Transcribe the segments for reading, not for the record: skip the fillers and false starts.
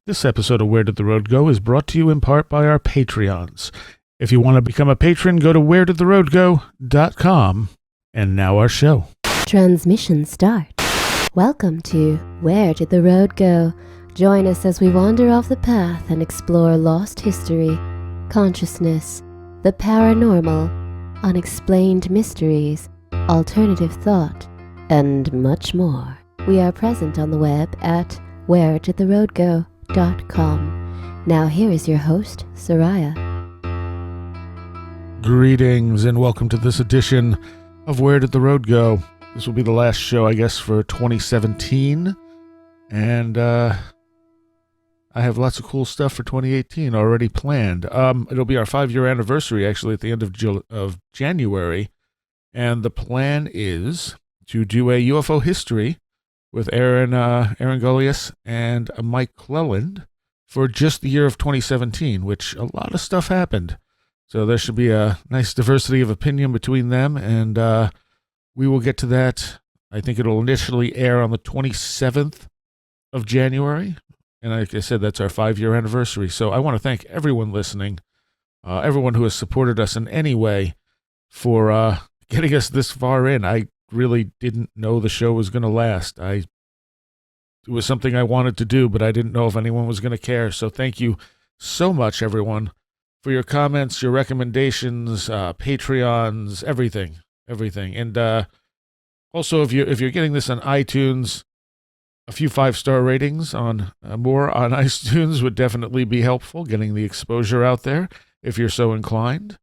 This episode of Where Did the Road Go is brought to you in part by our Patreons. If you want to become a patron, go to wheredidtheroadgo.com. And now our show. Transmission start. Welcome to Where Did the Road Go? Join us as we wander off the path and explore lost history, consciousness, the paranormal, unexplained mysteries, alternative thought, and much more. We are present on the web at wheredidtheroadgo.com. Now here is your host, Soraya. Greetings and welcome to this edition of Where Did the Road Go? This will be the last show, I guess, for 2017. And I have lots of cool stuff for 2018 already planned. It'll be our 5-year anniversary, actually, at the end of January. And the plan is to do a UFO history with Aaron Gullius and Mike Cleland for just the year of 2017, which a lot of stuff happened. So there should be a nice diversity of opinion between them, and we will get to that. I think it'll initially air on the 27th of January, and like I said, that's our 5-year anniversary. So I want to thank everyone listening, everyone who has supported us in any way for getting us this far in. I really didn't know the show was going to last. It was something I wanted to do, but I didn't know if anyone was going to care. So thank you so much, everyone, for your comments, your recommendations, Patreons, everything. And also, if you're getting this on iTunes, a few 5-star ratings on more on iTunes would definitely be helpful, getting the exposure out there if you're so inclined.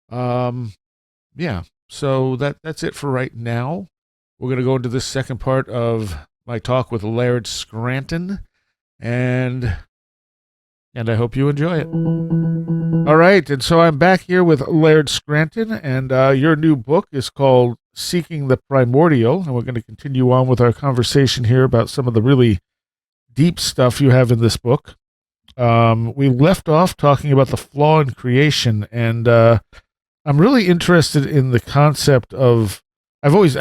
Yeah. So that's it for right now. We're going to go into this second part of my talk with Laird Scranton, and I hope you enjoy it. All right, and so I'm back here with Laird Scranton, and your new book is called Seeking the Primordial, and we're going to continue on with our conversation here about some of the really deep stuff you have in this book. We left off talking about the flaw in creation, and I'm really interested in the concept of, I've always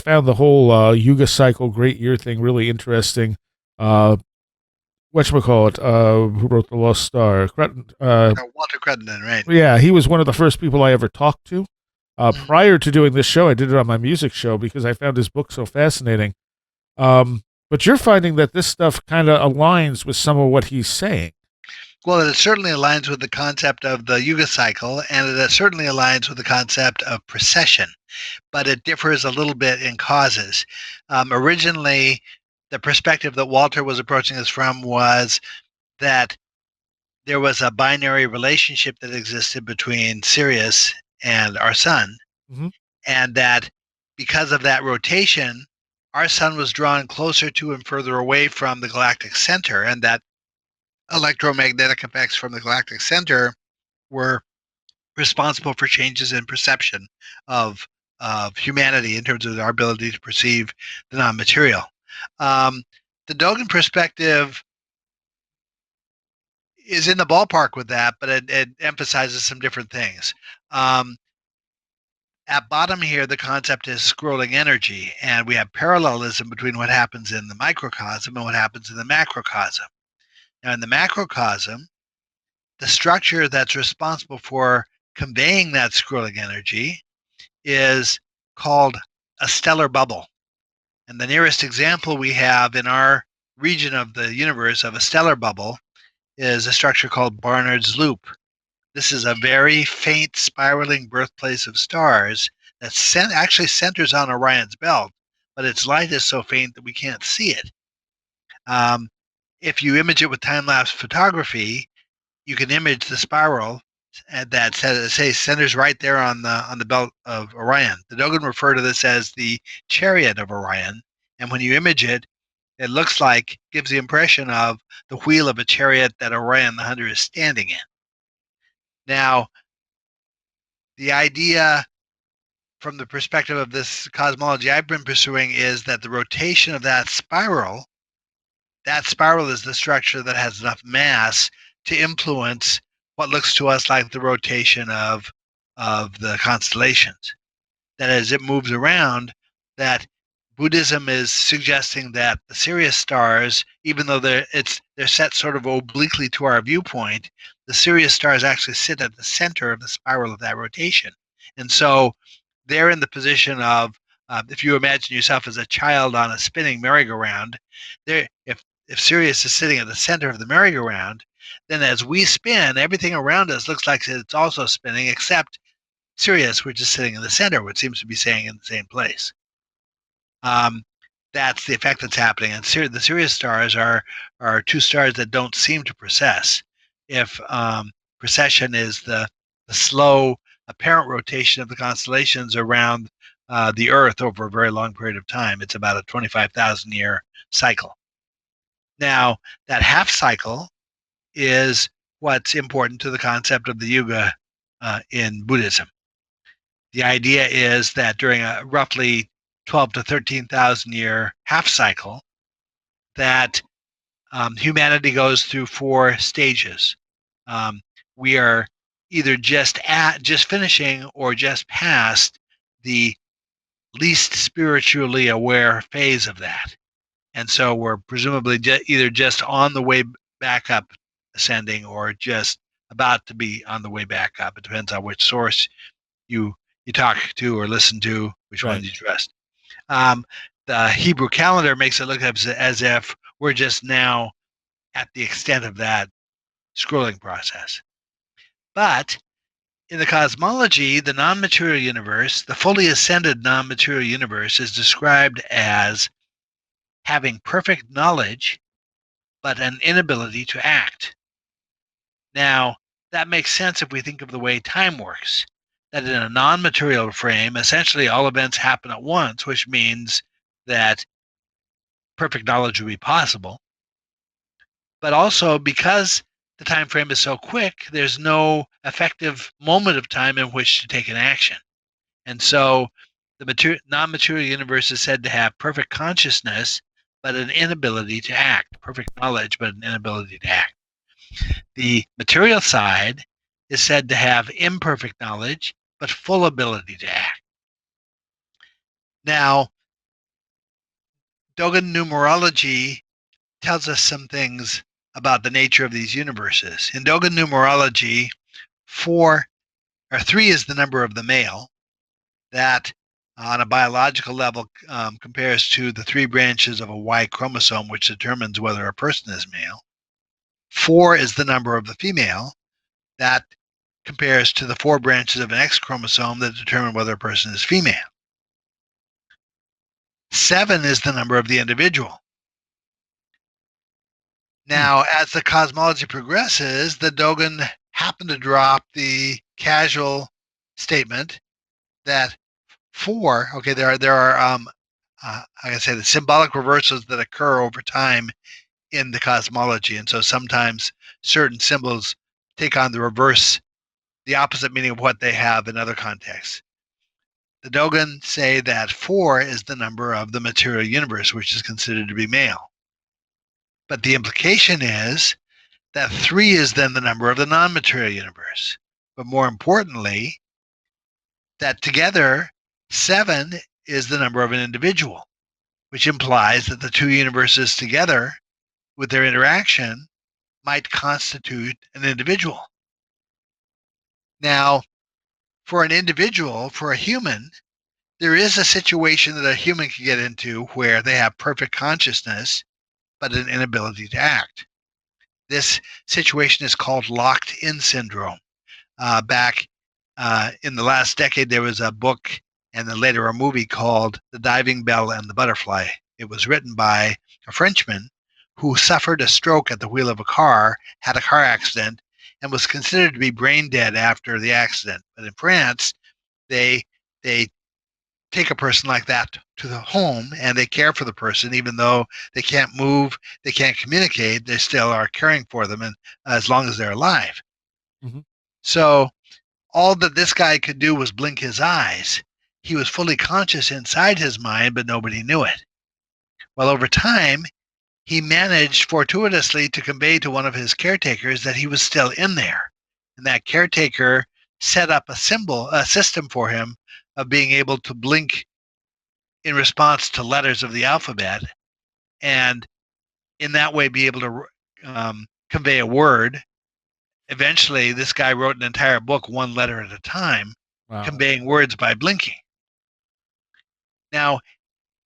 found the whole Yuga cycle, great year thing really interesting. Whatchamacallit, who wrote The Lost Star? Walter Crittenden, right? Yeah, he was one of the first people I ever talked to. Prior to doing this show, I did it on my music show because I found his book so fascinating. But you're finding that this stuff kind of aligns with some of what he's saying. Well, it certainly aligns with the concept of the Yuga cycle, and it certainly aligns with the concept of precession, but it differs a little bit in causes. Originally, the perspective that Walter was approaching this from was that there was a binary relationship that existed between Sirius and our sun, and that because of that rotation, our sun was drawn closer to and further away from the galactic center, and that electromagnetic effects from the galactic center were responsible for changes in perception of humanity in terms of our ability to perceive the non-material. The Dogen perspective is in the ballpark with that, but it emphasizes some different things. At bottom here, the concept is scrolling energy, and we have parallelism between what happens in the microcosm and what happens in the macrocosm. Now, in the macrocosm, the structure that's responsible for conveying that scrolling energy is called a stellar bubble. And the nearest example we have in our region of the universe of a stellar bubble is a structure called Barnard's Loop. This is a very faint spiraling birthplace of stars that actually centers on Orion's belt, but its light is so faint that we can't see it. If you image it with time-lapse photography, you can image the spiral that centers right there on the belt of Orion. The Dogen refer to this as the chariot of Orion, and when you image it, it gives the impression of the wheel of a chariot that Orion the Hunter is standing in. Now, the idea from the perspective of this cosmology I've been pursuing is that the rotation of that spiral is the structure that has enough mass to influence what looks to us like the rotation of the constellations. That as it moves around, that Buddhism is suggesting that the Sirius stars, even though they're set sort of obliquely to our viewpoint, the Sirius stars actually sit at the center of the spiral of that rotation. And so they're in the position of, if you imagine yourself as a child on a spinning merry-go-round, if Sirius is sitting at the center of the merry-go-round, then as we spin, everything around us looks like it's also spinning, except Sirius, which is sitting in the center, which seems to be staying in the same place. That's the effect that's happening. And the Sirius stars are two stars that don't seem to precess. If precession is the slow apparent rotation of the constellations around the Earth over a very long period of time, it's about a 25,000 year cycle. Now, that half cycle is what's important to the concept of the Yuga in Buddhism. The idea is that during a roughly 12 to 13,000 year half cycle, that humanity goes through 4 stages. We are either just finishing or just past the least spiritually aware phase of that. And so we're presumably either just on the way back up ascending or just about to be on the way back up. It depends on which source you talk to or listen to, which Right. ones you trust. The Hebrew calendar makes it look as if we're just now at the extent of that scrolling process. But in the cosmology, the non-material universe, the fully ascended non-material universe, is described as having perfect knowledge, but an inability to act. Now, that makes sense if we think of the way time works, that in a non-material frame, essentially all events happen at once, which means that perfect knowledge would be possible. But also, because the time frame is so quick, there's no effective moment of time in which to take an action. And so the non-material universe is said to have perfect consciousness, but an inability to act, perfect knowledge, but an inability to act. The material side is said to have imperfect knowledge, but full ability to act. Now, Dogen numerology tells us some things about the nature of these universes. In Dogen numerology, 3 is the number of the male. That, on a biological level, compares to the 3 branches of a Y chromosome, which determines whether a person is male. 4 is the number of the female. That compares to the 4 branches of an X chromosome that determine whether a person is female. 7 is the number of the individual. Now, as the cosmology progresses, the Dogen happened to drop the casual statement that 4, okay, there are like I say, the symbolic reversals that occur over time in the cosmology, and so sometimes certain symbols take on the opposite meaning of what they have in other contexts. The Dogen say that 4 is the number of the material universe, which is considered to be male. But the implication is that 3 is then the number of the non-material universe. But more importantly, that together 7 is the number of an individual, which implies that the 2 universes together, with their interaction, might constitute an individual. Now, for an individual, for a human, there is a situation that a human can get into where they have perfect consciousness, but an inability to act. This situation is called locked-in syndrome. Back in the last decade, there was a book and then later a movie called The Diving Bell and the Butterfly. It was written by a Frenchman who suffered a stroke at the wheel of a car, had a car accident, and was considered to be brain dead after the accident. But in France, they take a person like that to the home and they care for the person, even though they can't move, they can't communicate, they still are caring for them, and as long as they're alive. Mhm. So all that this guy could do was blink his eyes. He was fully conscious inside his mind, but nobody knew it. Well, over time, he managed fortuitously to convey to one of his caretakers that he was still in there. And that caretaker set up a system for him of being able to blink in response to letters of the alphabet, and in that way be able to convey a word. Eventually, this guy wrote an entire book, one letter at a time, conveying words by blinking. Now,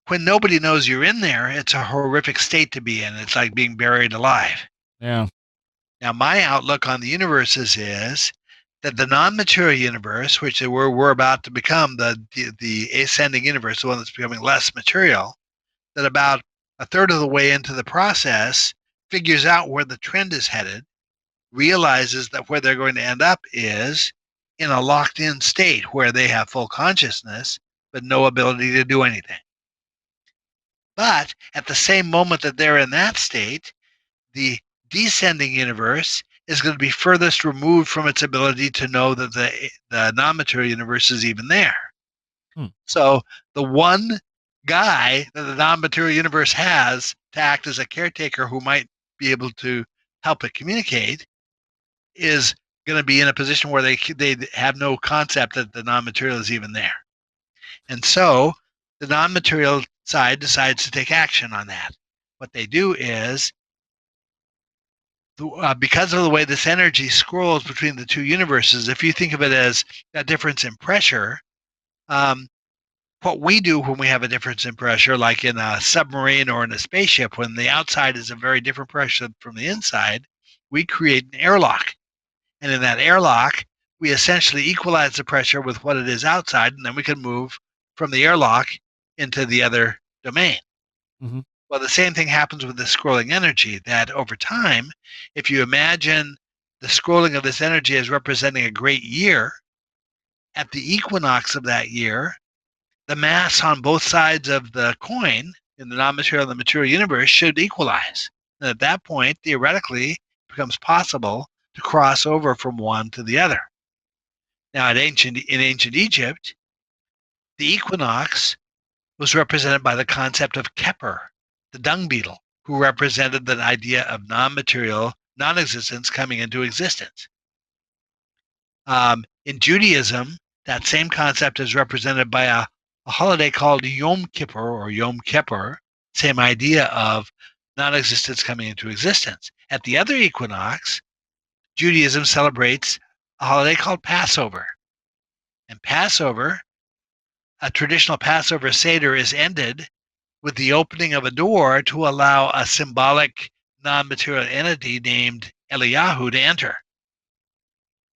when nobody knows you're in there, it's a horrific state to be in. It's like being buried alive. Yeah. Now, my outlook on the universe is that the non-material universe, which we're about to become, the ascending universe, the one that's becoming less material, that about a third of the way into the process figures out where the trend is headed, realizes that where they're going to end up is in a locked-in state where they have full consciousness but no ability to do anything. But at the same moment that they're in that state, the descending universe is going to be furthest removed from its ability to know that the non-material universe is even there. So the one guy that the non-material universe has to act as a caretaker who might be able to help it communicate is going to be in a position where they have no concept that the non-material is even there. And so the non-material side decides to take action on that. What they do is, because of the way this energy scrolls between the two universes, if you think of it as a difference in pressure, what we do when we have a difference in pressure, like in a submarine or in a spaceship, when the outside is a very different pressure from the inside, we create an airlock. And in that airlock, we essentially equalize the pressure with what it is outside, and then we can move from the airlock into the other domain. Mm-hmm. Well, the same thing happens with the scrolling energy, that over time, if you imagine the scrolling of this energy as representing a great year, at the equinox of that year, the mass on both sides of the coin in the non-material and the material universe should equalize. And at that point, theoretically, it becomes possible to cross over from one to the other. Now, in ancient Egypt, the equinox was represented by the concept of Keper, the dung beetle, who represented the idea of non-material non-existence coming into existence. In Judaism, that same concept is represented by a holiday called Yom Kippur or Yom Kippur, same idea of non-existence coming into existence. At the other equinox, Judaism celebrates a holiday called Passover. And Passover, a traditional Passover Seder, is ended with the opening of a door to allow a symbolic non-material entity named Eliyahu to enter.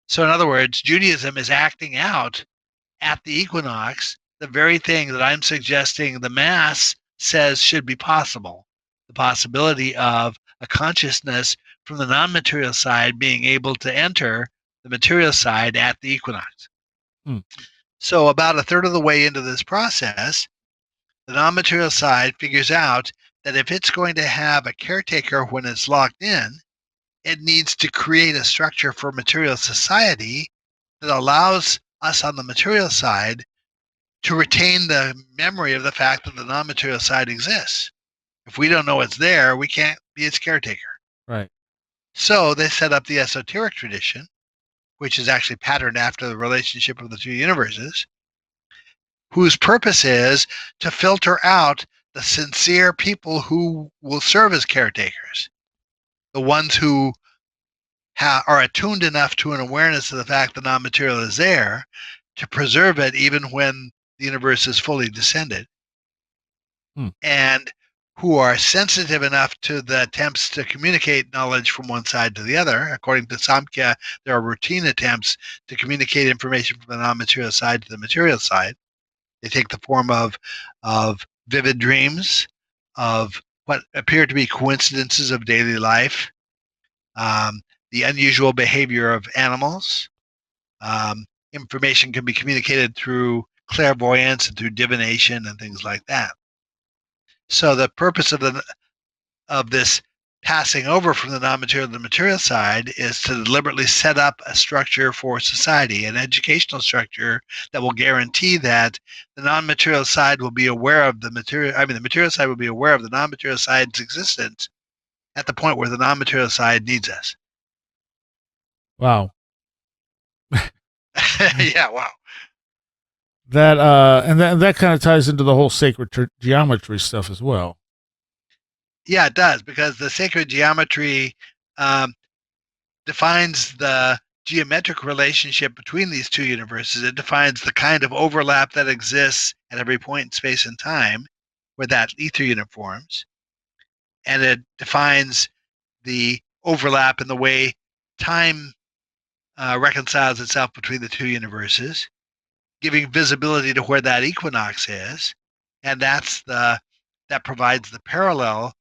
So in other words, Judaism is acting out at the equinox the very thing that I'm suggesting the Mass says should be possible, the possibility of a consciousness from the non-material side being able to enter the material side at the equinox. So about a third of the way into this process, the non-material side figures out that if it's going to have a caretaker when it's locked in, it needs to create a structure for material society that allows us on the material side to retain the memory of the fact that the non-material side exists. If we don't know it's there, we can't be its caretaker. Right. So they set up the esoteric tradition, which is actually patterned after the relationship of the two universes, whose purpose is to filter out the sincere people who will serve as caretakers, the ones who are attuned enough to an awareness of the fact that non-material is there to preserve it even when the universe is fully descended, and who are sensitive enough to the attempts to communicate knowledge from one side to the other. According to Samkhya, there are routine attempts to communicate information from the non-material side to the material side. They take the form of vivid dreams, of what appear to be coincidences of daily life, the unusual behavior of animals. Information can be communicated through clairvoyance and through divination and things like that. So the purpose of this passing over from the non-material to the material side is to deliberately set up a structure for society, an educational structure that will guarantee that the non-material side will be aware of the material side will be aware of the non-material side's existence at the point where the non-material side needs us. Wow. Yeah, wow. that kind of ties into the whole sacred geometry stuff as well. Yeah, it does, because the sacred geometry um, defines the geometric relationship between these two universes. It defines the kind of overlap that exists at every point in space and time where that ether unit forms. And it defines the overlap in the way time reconciles itself between the two universes, giving visibility to where that equinox is. And that provides the parallel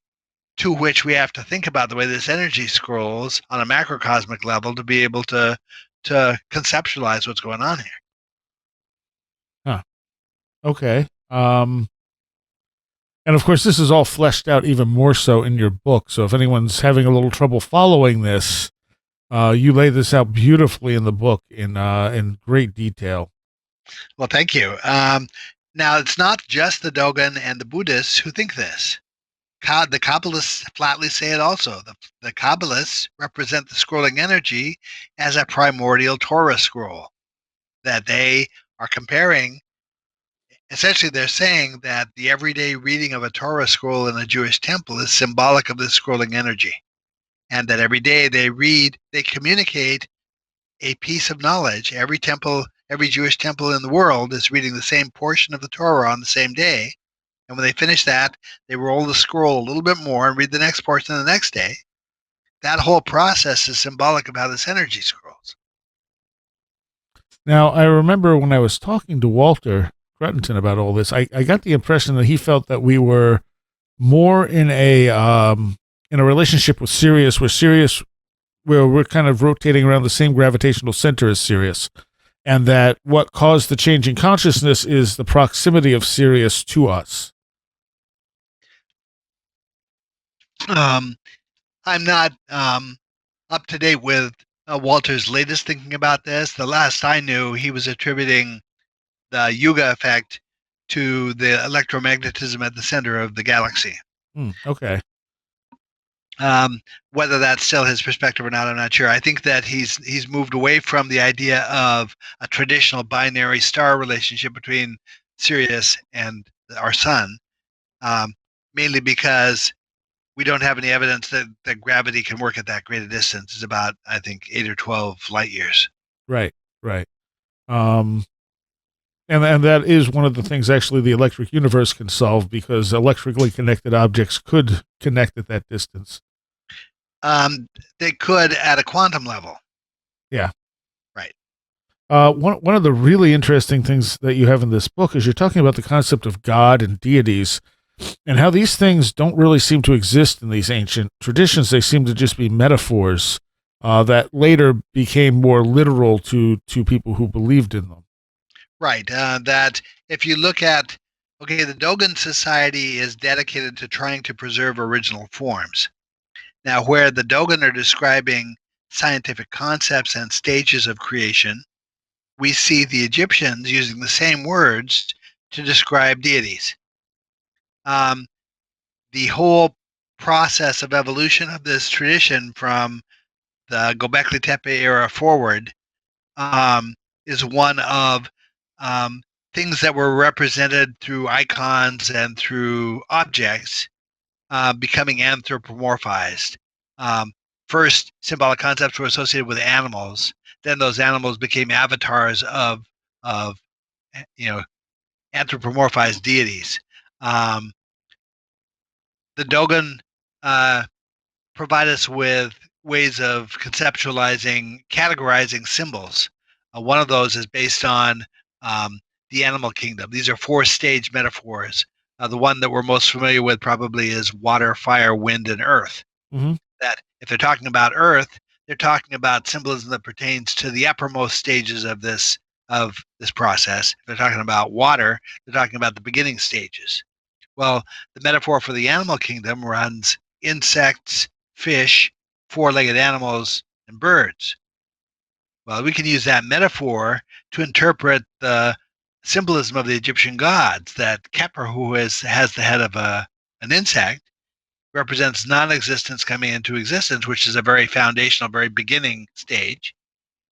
to which we have to think about the way this energy scrolls on a macrocosmic level to be able to conceptualize what's going on here. Huh. Okay. And of course, this is all fleshed out even more so in your book. So if anyone's having a little trouble following this, you lay this out beautifully in the book in great detail. Well, thank you. Now, it's not just the Dogon and the Buddhists who think this. The Kabbalists flatly say it also. The Kabbalists represent the scrolling energy as a primordial Torah scroll that they are comparing. Essentially, they're saying that the everyday reading of a Torah scroll in a Jewish temple is symbolic of this scrolling energy, and that every day they communicate a piece of knowledge. Every temple, every Jewish temple in the world is reading the same portion of the Torah on the same day. And when they finish that, they roll the scroll a little bit more and read the next portion the next day. That whole process is symbolic of how this energy scrolls. Now, I remember when I was talking to Walter Scranton about all this, I got the impression that he felt that we were more in a relationship with Sirius, where we're kind of rotating around the same gravitational center as Sirius, and that what caused the change in consciousness is the proximity of Sirius to us. I'm not up to date with Walter's latest thinking about this. The last I knew, he was attributing the Yuga effect to the electromagnetism at the center of the galaxy. Okay. Whether that's still his perspective or not, I'm not sure. I think that he's moved away from the idea of a traditional binary star relationship between Sirius and our sun, mainly because we don't have any evidence that gravity can work at that great a distance. It's about, I think, 8 or 12 light years. Right. And that is one of the things actually the electric universe can solve, because electrically connected objects could connect at that distance. They could at a quantum level. Yeah. Right. One of the really interesting things that you have in this book is you're talking about the concept of God and deities, and how these things don't really seem to exist in these ancient traditions. They seem to just be metaphors that later became more literal to people who believed in them. Right. That if you look at, the Dogon Society is dedicated to trying to preserve original forms. Now, where the Dogon are describing scientific concepts and stages of creation, we see the Egyptians using the same words to describe deities. The whole process of evolution of this tradition from the Göbekli Tepe era forward is one of things that were represented through icons and through objects becoming anthropomorphized. First, symbolic concepts were associated with animals. Then those animals became avatars of anthropomorphized deities. The Dogon provide us with ways of conceptualizing, categorizing symbols. One of those is based on the animal kingdom. These are 4-stage metaphors. The one that we're most familiar with probably is water, fire, wind, and earth. Mm-hmm. That if they're talking about earth, they're talking about symbolism that pertains to the uppermost stages of this process. If they're talking about water, they're talking about the beginning stages. Well, the metaphor for the animal kingdom runs insects, fish, 4-legged animals, and birds. Well, we can use that metaphor to interpret the symbolism of the Egyptian gods, that Kheper, who has the head of an insect, represents non-existence coming into existence, which is a very foundational, very beginning stage.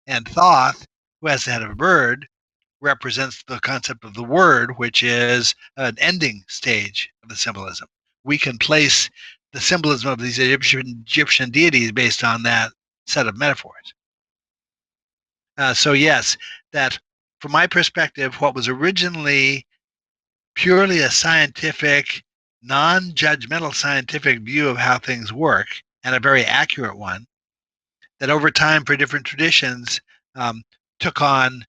And Thoth, who has the head of a bird, represents the concept of the word, which is an ending stage of the symbolism. We can place the symbolism of these Egyptian deities based on that set of metaphors. So yes, that from my perspective, what was originally purely a scientific, non-judgmental scientific view of how things work, and a very accurate one, that over time for different traditions um, took on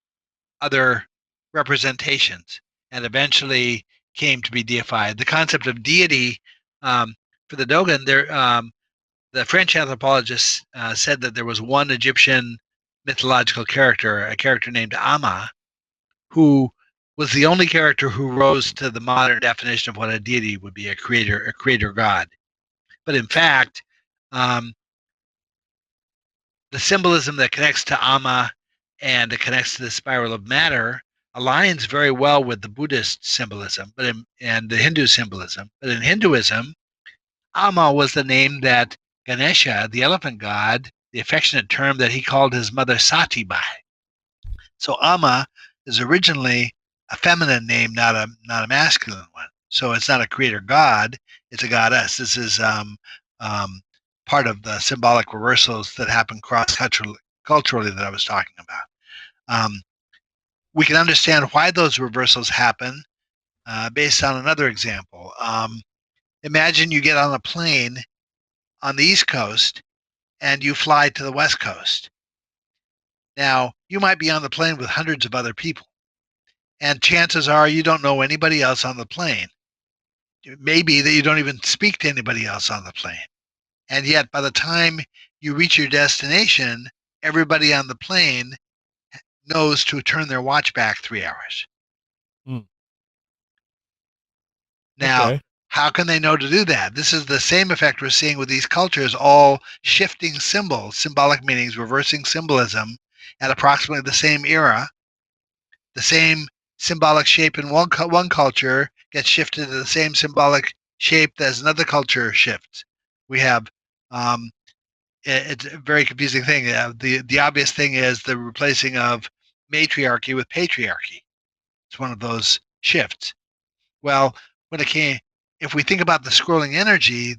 other representations and eventually came to be deified. The concept of deity for the Dogon, the French anthropologists said that there was one Egyptian mythological character, a character named Amma, who was the only character who rose to the modern definition of what a deity would be, a creator god. But in fact, um, the symbolism that connects to Amma and it connects to the spiral of matter aligns very well with the Buddhist symbolism, and the Hindu symbolism. But in Hinduism, Amma was the name that Ganesha, the elephant god, the affectionate term that he called his mother Sati by. So Amma is originally a feminine name, not a masculine one. So it's not a creator god; it's a goddess. This is part of the symbolic reversals that happen cross culturally that I was talking about. We can understand why those reversals happen based on another example. Imagine you get on a plane on the East Coast and you fly to the West Coast. Now, you might be on the plane with hundreds of other people, and chances are you don't know anybody else on the plane. It may be that you don't even speak to anybody else on the plane. And yet, by the time you reach your destination, everybody on the plane knows to turn their watch back 3 hours. Mm. Now, Okay. how can they know to do that? This is the same effect we're seeing with these cultures, all shifting symbols, symbolic meanings, reversing symbolism at approximately the same era. The same symbolic shape in one culture gets shifted to the same symbolic shape as another culture shifts. We have um, it's a very confusing thing. The obvious thing is the replacing of matriarchy with patriarchy. It's one of those shifts. Well, when it came, if we think about the scrolling energy,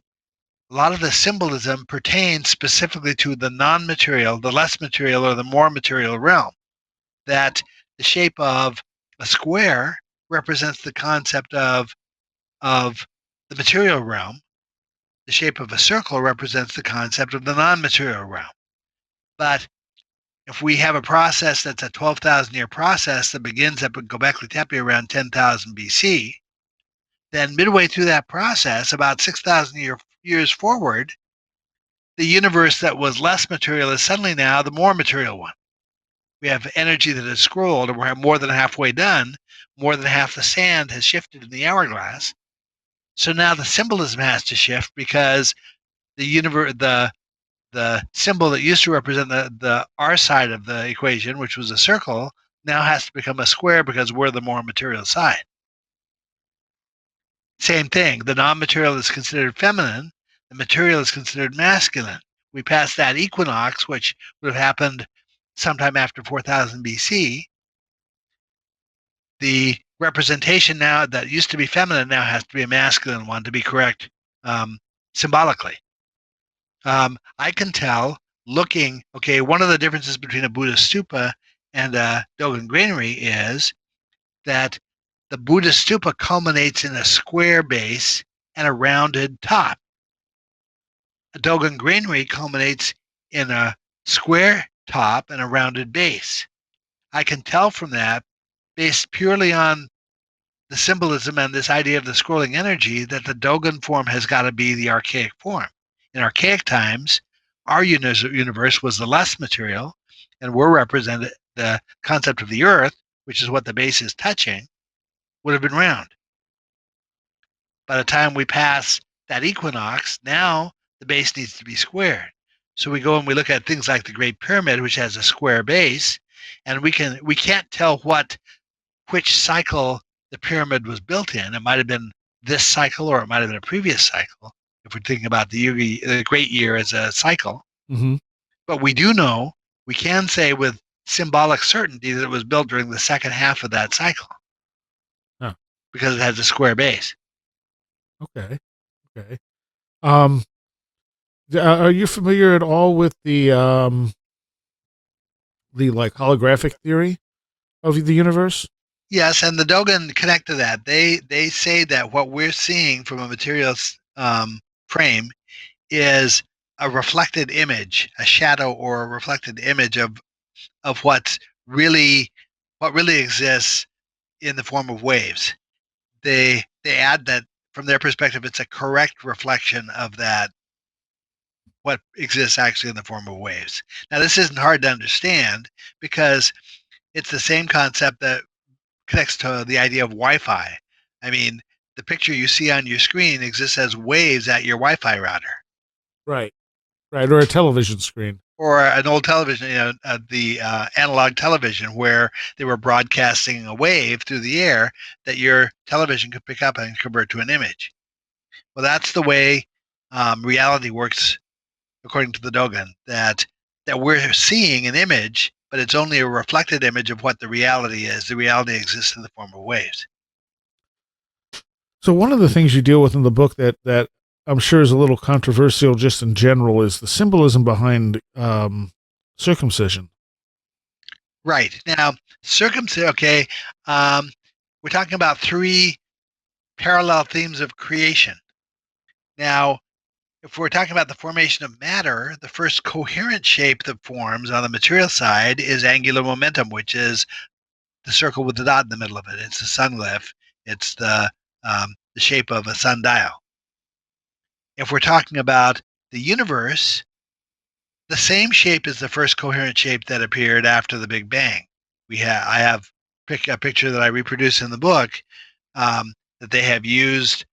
a lot of the symbolism pertains specifically to the non-material, the less material, or the more material realm. That the shape of a square represents the concept of the material realm. The shape of a circle represents the concept of the non-material realm. But if we have a process that's a 12,000 year process that begins at Göbekli Tepe around 10,000 BC, then midway through that process, about 6,000 years forward, the universe that was less material is suddenly now the more material one. We have energy that is scrolled, and we're more than halfway done. More than half the sand has shifted in the hourglass. So now the symbolism has to shift because the universe, the symbol that used to represent the our side of the equation, which was a circle, now has to become a square because we're the more material side. Same thing. The non-material is considered feminine. The material is considered masculine. We pass that equinox, which would have happened sometime after 4000 BC. The representation now that used to be feminine now has to be a masculine one to be correct symbolically. I can tell looking, okay, one of the differences between a Buddhist stupa and a Dogon granary is that the Buddhist stupa culminates in a square base and a rounded top. A Dogon granary culminates in a square top and a rounded base. I can tell from that, based purely on the symbolism and this idea of the scrolling energy, that the Dogon form has got to be the archaic form. In archaic times, our universe was the less material, and we're represented, the concept of the earth, which is what the base is touching, would have been round. By the time we pass that equinox, now the base needs to be squared. So we go and we look at things like the Great Pyramid, which has a square base, and we can't tell which cycle the pyramid was built in. It might have been this cycle, or it might have been a previous cycle, if we're thinking about the Great Year as a cycle. Mm-hmm. But we do know, we can say with symbolic certainty that it was built during the second half of that cycle. Huh. Because it has a square base. Okay. Um, are you familiar at all with the like holographic theory of the universe? Yes, and the Dogen connect to that. They say that what we're seeing from a material frame is a reflected image, a shadow or a reflected image of what really exists in the form of waves. They add that from their perspective, it's a correct reflection of that what exists actually in the form of waves. Now, this isn't hard to understand because it's the same concept that connects to the idea of Wi-Fi. I mean, the picture you see on your screen exists as waves at your Wi-Fi router. Right. Or a television screen. Or an old television, the analog television, where they were broadcasting a wave through the air that your television could pick up and convert to an image. Well, that's the way reality works, according to the Dogen. That we're seeing an image, but it's only a reflected image of what the reality is. The reality exists in the form of waves. So one of the things you deal with in the book that I'm sure is a little controversial just in general is the symbolism behind circumcision. Right. Now, circumcision, okay, we're talking about three parallel themes of creation. Now, if we're talking about the formation of matter, the first coherent shape that forms on the material side is angular momentum, which is the circle with the dot in the middle of it. It's the sun glyph. It's the shape of a sundial. If we're talking about the universe, the same shape is the first coherent shape that appeared after the Big Bang. I have a picture that I reproduce in the book that they have used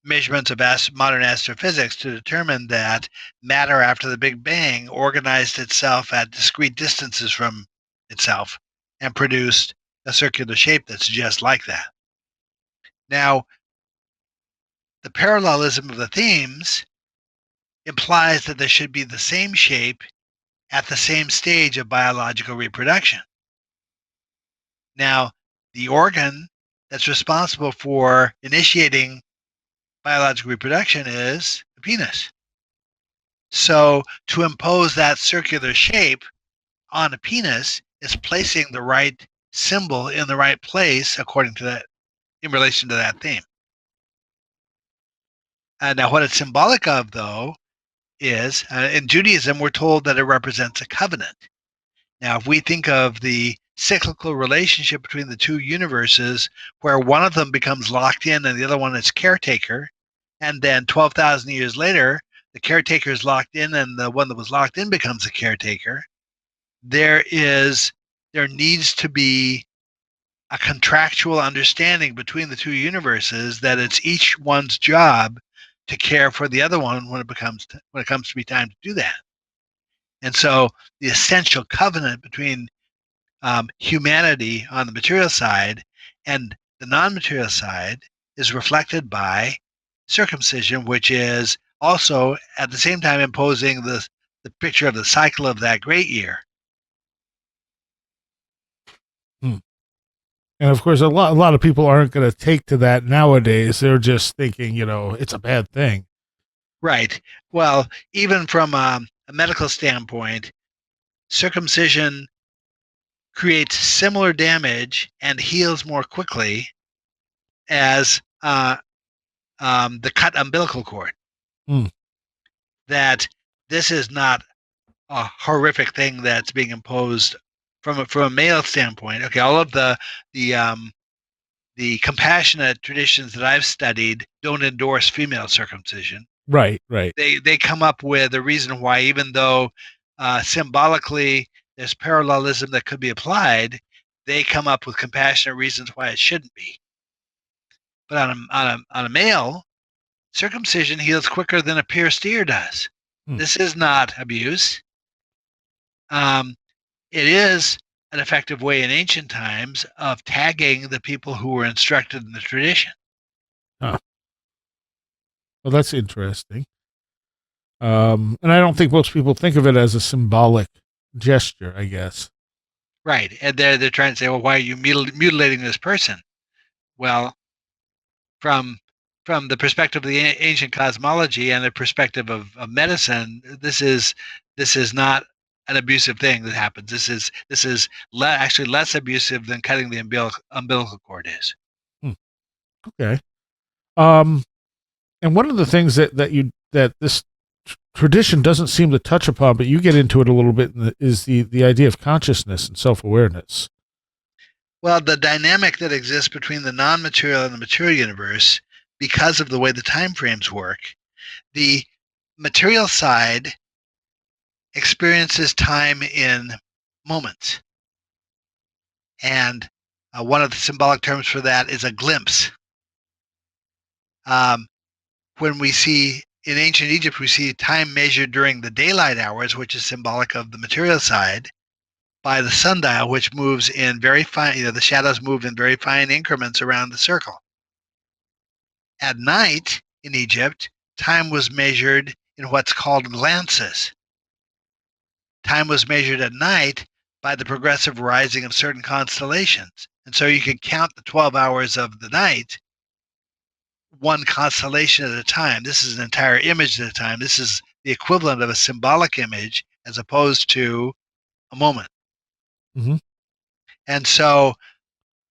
measurements of modern astrophysics to determine that matter after the Big Bang organized itself at discrete distances from itself and produced a circular shape that's just like that. Now, the parallelism of the themes implies that there should be the same shape at the same stage of biological reproduction. Now, the organ that's responsible for initiating biological reproduction is the penis. So, to impose that circular shape on a penis is placing the right symbol in the right place according to that, in relation to that theme. Now, what it's symbolic of, though, is in Judaism, we're told that it represents a covenant. Now, if we think of the cyclical relationship between the two universes, where one of them becomes locked in and the other one is caretaker, and then 12,000 years later, the caretaker is locked in and the one that was locked in becomes a caretaker, there needs to be a contractual understanding between the two universes that it's each one's job to care for the other one when it comes to be time to do that. And so the essential covenant between humanity on the material side and the non-material side is reflected by circumcision, which is also at the same time imposing the picture of the cycle of that great year. And of course, a lot of people aren't going to take to that nowadays. They're just thinking, it's a bad thing. Right. Well, even from a medical standpoint, circumcision creates similar damage and heals more quickly as the cut umbilical cord. Hmm. That this is not a horrific thing that's being imposed from a male standpoint. Okay, all of the compassionate traditions that I've studied don't endorse female circumcision. Right. They come up with a reason why, even though symbolically there's parallelism that could be applied, they come up with compassionate reasons why it shouldn't be. But on a male, circumcision heals quicker than a pierced ear does. This is not abuse. It is an effective way in ancient times of tagging the people who were instructed in the tradition. Huh. Well, that's interesting. And I don't think most people think of it as a symbolic gesture, I guess. Right. And they're trying to say, well, why are you mutilating this person? Well, from the perspective of the ancient cosmology and the perspective of medicine, this is not an abusive thing that happens. This is actually less abusive than cutting the umbilical cord is. Hmm. Okay. Um, and one of the things that this tradition doesn't seem to touch upon, but you get into it a little bit, is the idea of consciousness and self awareness. Well, the dynamic that exists between the non-material and the material universe, because of the way the time frames work, the material side experiences time in moments. And one of the symbolic terms for that is a glimpse. Um, when we see in ancient Egypt, we see time measured during the daylight hours, which is symbolic of the material side, by the sundial, which moves in very fine, the shadows move in very fine increments around the circle. At night in Egypt, time was measured in what's called glances. Time was measured at night by the progressive rising of certain constellations. And so you could count the 12 hours of the night one constellation at a time. This is an entire image at a time. This is the equivalent of a symbolic image as opposed to a moment. Mm-hmm. And so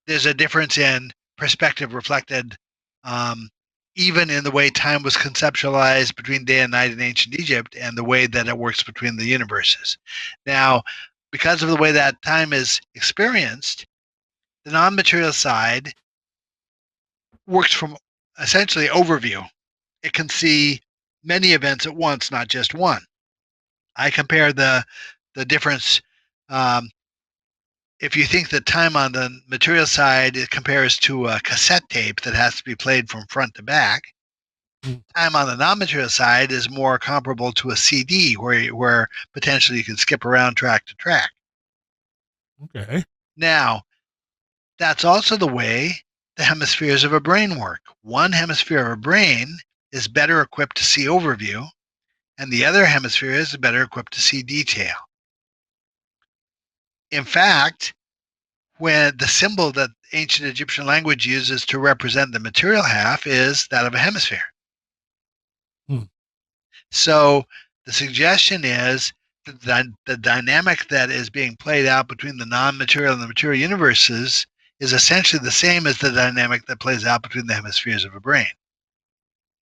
there's a difference in perspective reflected, um, even in the way time was conceptualized between day and night in ancient Egypt and the way that it works between the universes. Now, because of the way that time is experienced, the non material side works from essentially overview. It can see many events at once, not just one. I compare the difference. Um, if you think that time on the material side it compares to a cassette tape that has to be played from front to back, time on the non-material side is more comparable to a CD where potentially you can skip around track to track. Okay. Now, that's also the way the hemispheres of a brain work. One hemisphere of a brain is better equipped to see overview, and the other hemisphere is better equipped to see detail. In fact, when the symbol that ancient Egyptian language uses to represent the material half is that of a hemisphere. Hmm. So the suggestion is that the dynamic that is being played out between the non-material and the material universes is essentially the same as the dynamic that plays out between the hemispheres of a brain.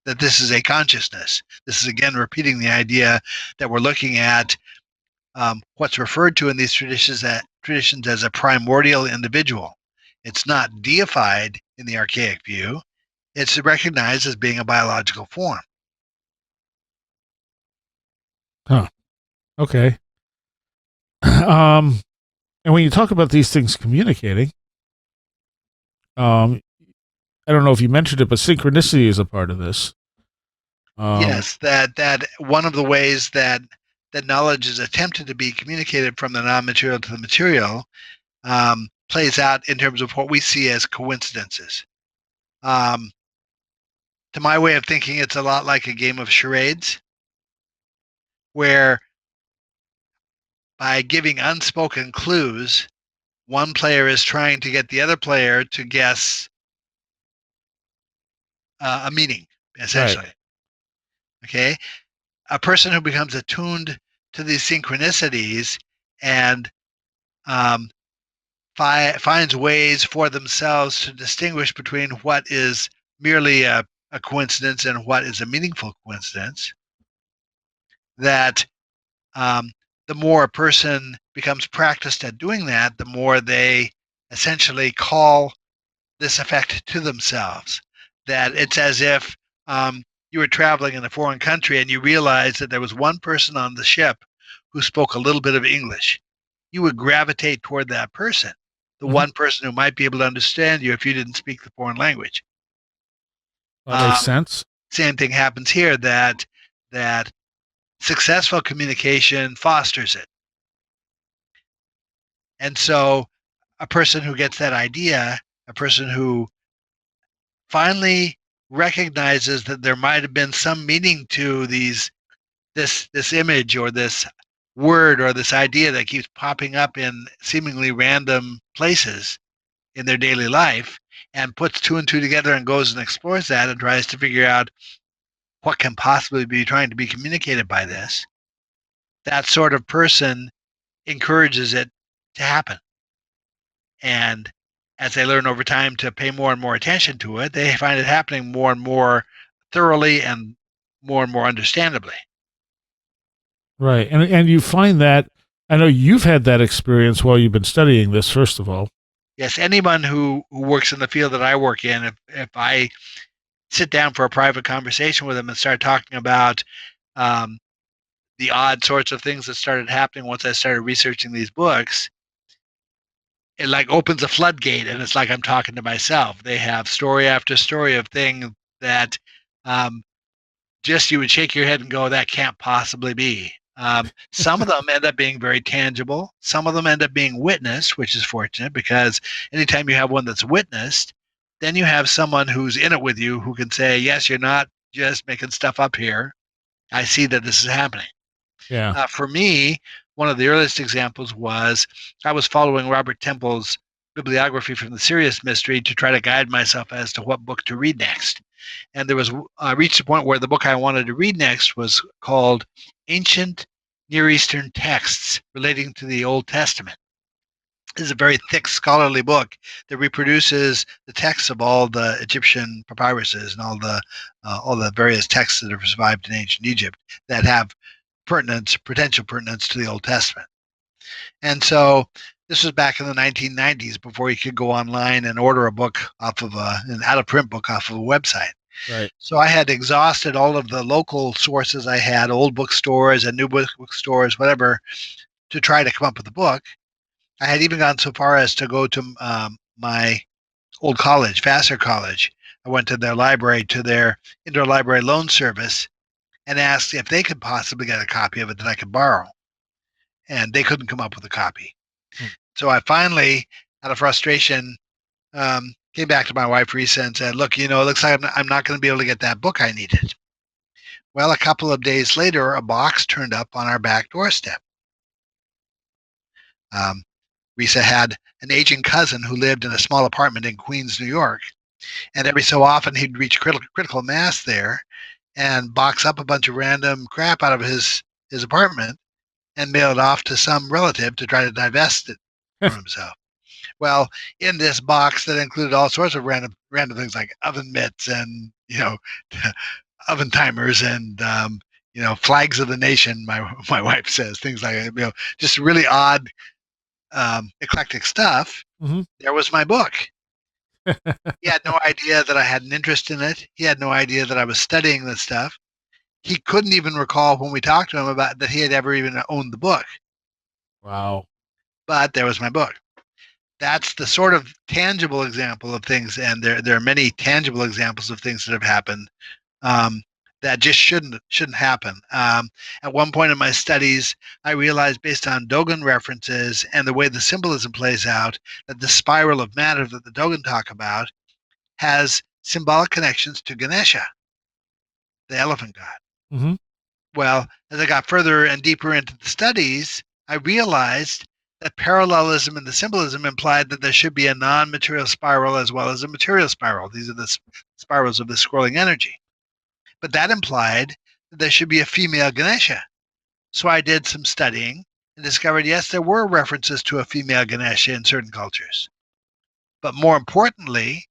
That this is a consciousness. This is again repeating the idea that we're looking at what's referred to in these traditions as a primordial individual. It's not deified in the archaic view. It's recognized as being a biological form. Huh. Okay. um, and when you talk about these things communicating, um, I don't know if you mentioned it, but synchronicity is a part of this. Yes, that one of the ways that knowledge is attempted to be communicated from the non-material to the material plays out in terms of what we see as coincidences. Um, to my way of thinking, it's a lot like a game of charades, where by giving unspoken clues, one player is trying to get the other player to guess a meaning, Right. essentially. Okay, a person who becomes attuned to these synchronicities and um, finds ways for themselves to distinguish between what is merely a coincidence and what is a meaningful coincidence. That um, the more a person becomes practiced at doing that, the more they essentially call this effect to themselves. That it's as if you were traveling in a foreign country and you realized that there was one person on the ship who spoke a little bit of English. You would gravitate toward that person, the Mm-hmm. one person who might be able to understand you if you didn't speak the foreign language. That makes Um, sense. Same thing happens here. That successful communication fosters it, and so a person who gets that idea, a person who finally recognizes that there might have been some meaning to this image or this word or this idea that keeps popping up in seemingly random places in their daily life, and puts two and two together and goes and explores that and tries to figure out what can possibly be trying to be communicated by this, that sort of person encourages it to happen. And as they learn over time to pay more and more attention to it, they find it happening more and more thoroughly and more understandably. Right. And you find that, I know you've had that experience while you've been studying this, first of all. Yes, anyone who works in the field that I work in, if I sit down for a private conversation with them and start talking about um, the odd sorts of things that started happening once I started researching these books, it like opens a floodgate, and it's like I'm talking to myself. They have story after story of things that um, just you would shake your head and go, that can't possibly be. Some of them end up being very tangible. Some of them end up being witnessed, which is fortunate because anytime you have one that's witnessed, then you have someone who's in it with you who can say, yes, you're not just making stuff up here. I see that this is happening. Yeah. For me, one of the earliest examples was I was following Robert Temple's bibliography from the Serious Mystery to try to guide myself as to what book to read next. And there was reached a point where the book I wanted to read next was called Ancient Near Eastern Texts Relating to the Old Testament. This is a very thick scholarly book that reproduces the texts of all the Egyptian papyruses and all the various texts that have survived in ancient Egypt that have potential pertinence to the Old Testament. And so this was back in the 1990s before you could go online and order a book off of an out of print book off of a website. Right. So I had exhausted all of the local sources I had, old bookstores and new bookstores, whatever, to try to come up with a book. I had even gone so far as to go to my old college, Vassar College. I went to their library, to their interlibrary loan service, and asked if they could possibly get a copy of it that I could borrow. And they couldn't come up with a copy. Hmm. So I finally, out of frustration, came back to my wife, Risa, and said, look, it looks like I'm not going to be able to get that book I needed. Well, a couple of days later, a box turned up on our back doorstep. Um, Risa had an aging cousin who lived in a small apartment in Queens, New York. And every so often he'd reach critical mass there and box up a bunch of random crap out of his apartment and mail it off to some relative to try to divest it from himself. Well, in this box that included all sorts of random things like oven mitts and oven timers and flags of the nation. My wife says things like just really odd, eclectic stuff. Mm-hmm. There was my book. He had no idea that I had an interest in it. He had no idea that I was studying this stuff. He couldn't even recall when we talked to him about that he had ever even owned the book. Wow. But there was my book. That's the sort of tangible example of things, and there are many tangible examples of things that have happened that just shouldn't happen. At one point in my studies, I realized, based on Dogon references and the way the symbolism plays out, that the spiral of matter that the Dogon talk about has symbolic connections to Ganesha, the elephant god. Mm-hmm. Well, as I got further and deeper into the studies, I realized that parallelism in the symbolism implied that there should be a non-material spiral as well as a material spiral. These are the spirals of the swirling energy. But that implied that there should be a female Ganesha. So I did some studying and discovered, yes, there were references to a female Ganesha in certain cultures. But more importantly,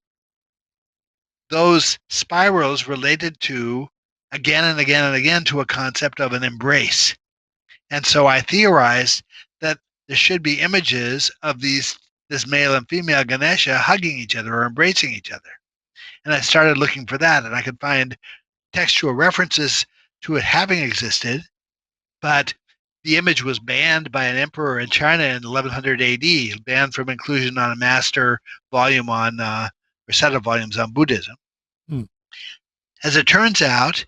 those spirals related to, again and again and again, to a concept of an embrace. And so I theorized that there should be images of this male and female Ganesha hugging each other or embracing each other. And I started looking for that, and I could find textual references to it having existed, but the image was banned by an emperor in China in 1100 AD, banned from inclusion on a master volume on, or set of volumes on Buddhism. Hmm. As it turns out,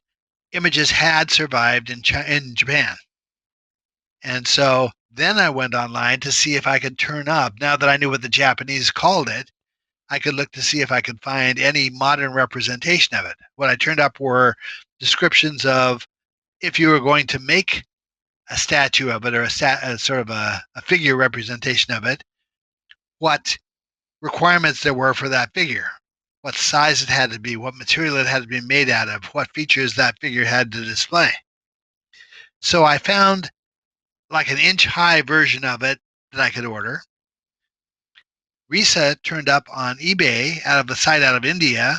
images had survived in Japan. And so then I went online to see if I could turn up, now that I knew what the Japanese called it, I could look to see if I could find any modern representation of it. What I turned up were descriptions of, if you were going to make a statue of it or a sort of a figure representation of it, what requirements there were for that figure, what size it had to be, what material it had to be made out of, what features that figure had to display. So I found like an inch high version of it that I could order. Risa turned up on eBay out of a site out of India,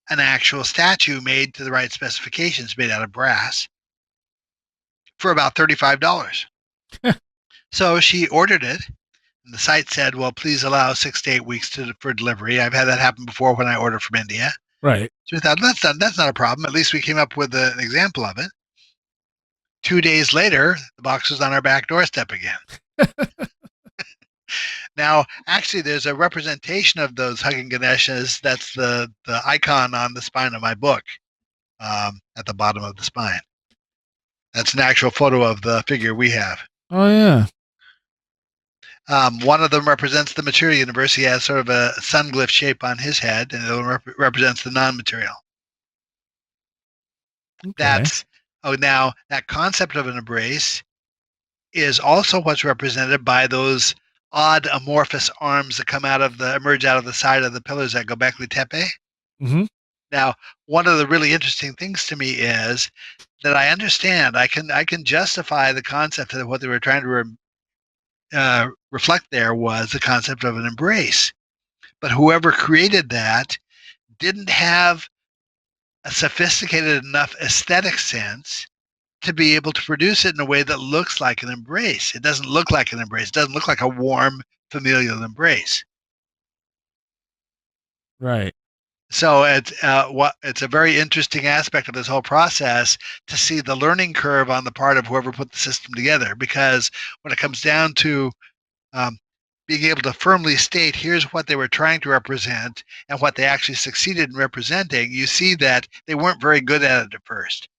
an actual statue made to the right specifications, made out of brass, for about $35. So she ordered it, and the site said, well, please allow 6 to 8 weeks for delivery. I've had that happen before when I order from India. Right. So we thought, that's not a problem. At least we came up with an example of it. 2 days later, the box was on our back doorstep again. Now, actually, there's a representation of those hugging Ganeshas. That's the icon on the spine of my book, at the bottom of the spine. That's an actual photo of the figure we have. Oh, yeah. One of them represents the material universe. He has sort of a sun glyph shape on his head, and the other one represents the non-material. Okay. Now that concept of an embrace is also what's represented by those odd amorphous arms that emerge out of the side of the pillars at Göbekli Tepe. Mm-hmm. Now, one of the really interesting things to me is that I understand, I can justify the concept that what they were trying to reflect there was the concept of an embrace. But whoever created that didn't have a sophisticated enough aesthetic sense to be able to produce it in a way that looks like an embrace. It doesn't look like an embrace. It doesn't look like a warm, familial embrace. Right. So it's a very interesting aspect of this whole process to see the learning curve on the part of whoever put the system together. Because when it comes down to being able to firmly state here's what they were trying to represent and what they actually succeeded in representing, you see that they weren't very good at it at first.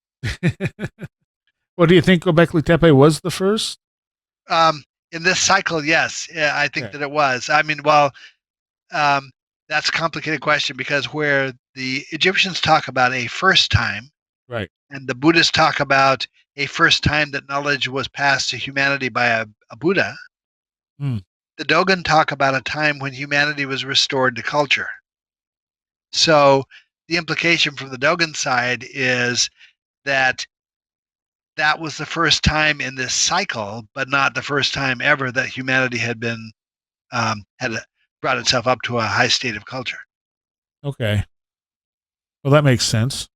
Well, do you think Göbekli Tepe was the first? In this cycle, yes, I think that it was. I mean, that's a complicated question because where the Egyptians talk about a first time, right, and the Buddhists talk about a first time that knowledge was passed to humanity by a Buddha, the Dogon talk about a time when humanity was restored to culture. So the implication from the Dogon side is that that was the first time in this cycle, but not the first time ever that humanity had brought itself up to a high state of culture. Okay. Well, that makes sense.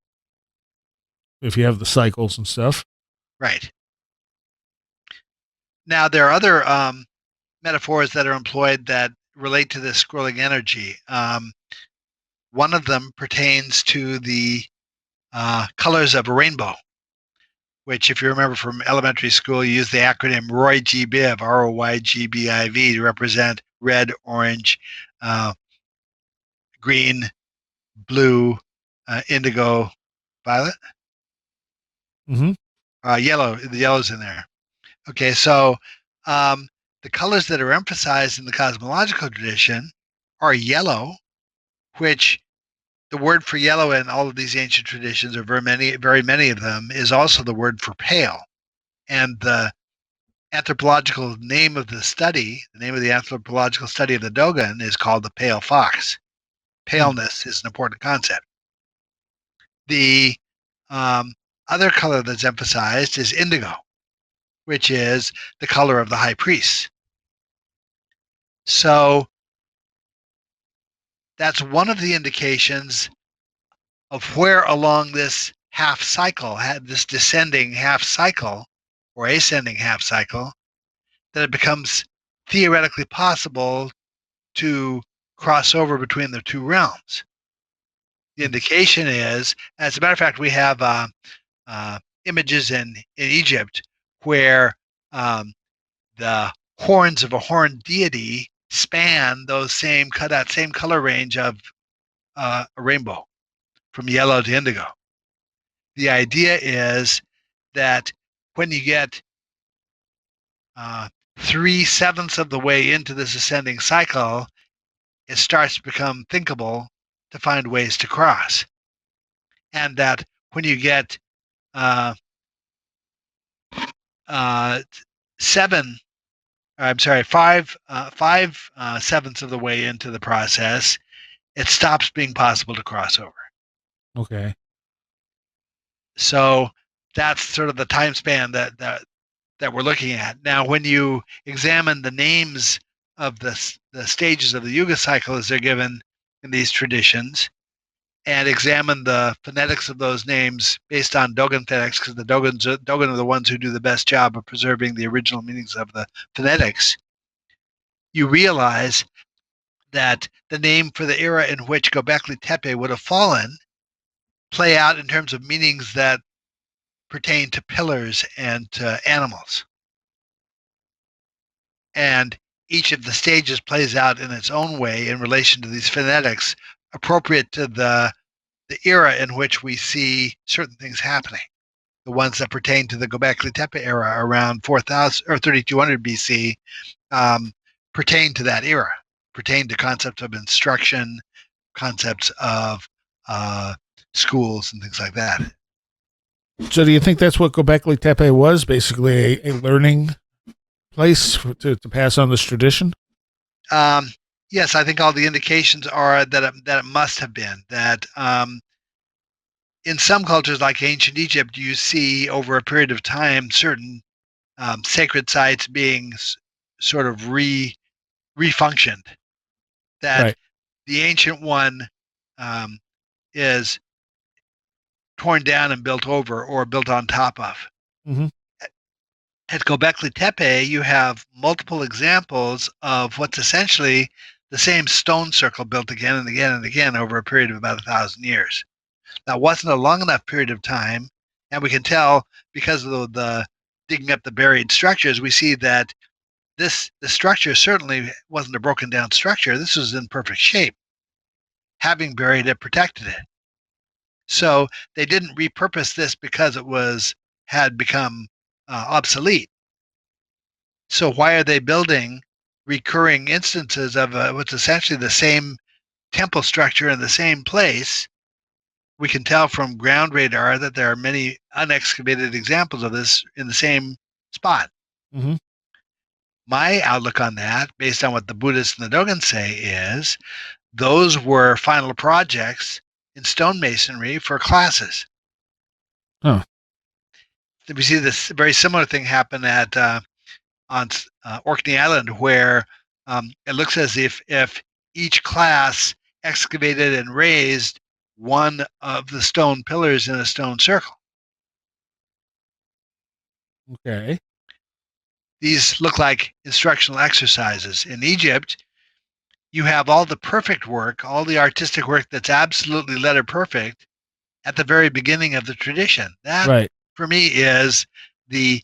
If you have the cycles and stuff. Right. Now, there are other metaphors that are employed that relate to this scrolling energy. One of them pertains to the colors of a rainbow, which, if you remember from elementary school, you use the acronym ROYGBIV, ROYGBIV, to represent red, orange, green, blue, indigo, violet. Mm-hmm. Yellow, the yellow's in there. Okay, so the colors that are emphasized in the cosmological tradition are yellow, which the word for yellow in all of these ancient traditions, or very many of them, is also the word for pale. And the anthropological name of the study, the name of the anthropological study of the Dogon, is called the pale fox. Paleness is an important concept. The other color that's emphasized is indigo, which is the color of the high priest. So that's one of the indications of where along this half cycle, this descending half cycle or ascending half cycle, that it becomes theoretically possible to cross over between the two realms. The indication is, as a matter of fact, we have images in Egypt where the horns of a horned deity span that same color range of a rainbow, from yellow to indigo. The idea is that when you get 3/7 of the way into this ascending cycle, it starts to become thinkable to find ways to cross. And that when you get seven, I'm sorry, five sevenths of the way into the process, it stops being possible to cross over. Okay. So that's sort of the time span that we're looking at. Now, when you examine the names of the stages of the Yuga cycle as they're given in these traditions, and examine the phonetics of those names based on Dogon phonetics, because the Dogon are the ones who do the best job of preserving the original meanings of the phonetics, you realize that the name for the era in which Göbekli Tepe would have fallen play out in terms of meanings that pertain to pillars and to animals. And each of the stages plays out in its own way in relation to these phonetics appropriate to the era in which we see certain things happening. The ones that pertain to the Göbekli Tepe era around 4000 or 3200 BC pertain to that era, pertain to concepts of instruction, concepts of schools, and things like that. So do you think that's what Göbekli Tepe was, basically a learning place to pass on this tradition? Yes, I think all the indications are that it must have been. That in some cultures, like ancient Egypt, you see over a period of time certain sacred sites being sort of refunctioned. That Right. the ancient one um, is torn down and built over or built on top of. Mm-hmm. At Göbekli Tepe, you have multiple examples of what's essentially the same stone circle built again and again and again over a period of about 1,000 years. That wasn't a long enough period of time, and we can tell because of the digging up the buried structures, we see that the structure certainly wasn't a broken down structure. This was in perfect shape. Having buried it protected it. So they didn't repurpose this because it had become obsolete. So why are they building recurring instances of what's essentially the same temple structure in the same place? We can tell from ground radar that there are many unexcavated examples of this in the same spot. Mm-hmm. My outlook on that, based on what the Buddhists and the Dogon say, is those were final projects in stonemasonry for classes. Huh. We see this very similar thing happen at on Orkney Island, where it looks as if each class excavated and raised one of the stone pillars in a stone circle. Okay. These look like instructional exercises. In Egypt, you have all the perfect work, all the artistic work that's absolutely letter perfect at the very beginning of the tradition. That, Right. for me, is the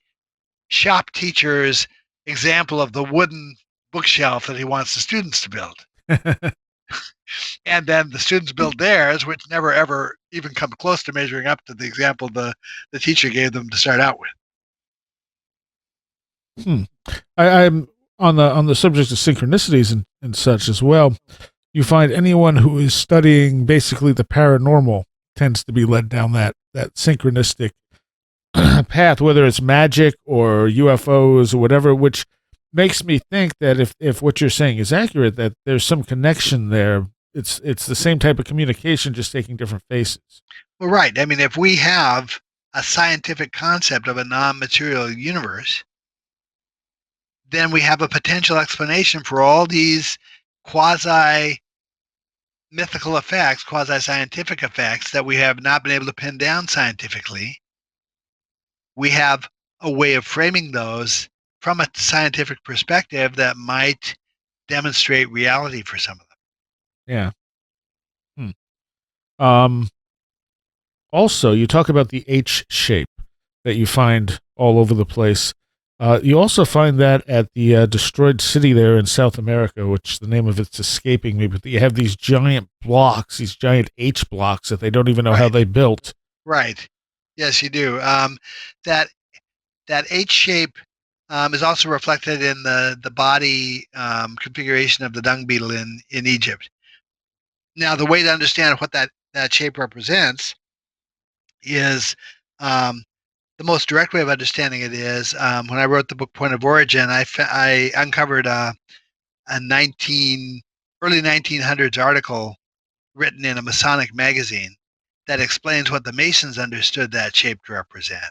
shop teacher's example of the wooden bookshelf that he wants the students to build. And then the students build theirs, which never ever even come close to measuring up to the example the teacher gave them to start out with. Hmm. I'm on the subject of synchronicities and such as well. You find anyone who is studying basically the paranormal tends to be led down that synchronistic path, whether it's magic or UFOs or whatever, which makes me think that if what you're saying is accurate, that there's some connection there. It's the same type of communication, just taking different faces. Well, right. I mean, if we have a scientific concept of a non-material universe, then we have a potential explanation for all these quasi mythical effects, quasi scientific effects that we have not been able to pin down scientifically. We have a way of framing those from a scientific perspective that might demonstrate reality for some of them. Yeah. Um. Also, you talk about the H shape that you find all over the place. You also find that at the destroyed city there in South America, which the name of it's escaping me, but you have these giant blocks, these giant H blocks that they don't even know how Right. they built. Right. Yes, you do. That that H shape is also reflected in the body configuration of the dung beetle in Egypt. Now, the way to understand what that shape represents is the the most direct way of understanding it is when I wrote the book Point of Origin, I uncovered a early 1900s article written in a Masonic magazine that explains what the Masons understood that shape to represent.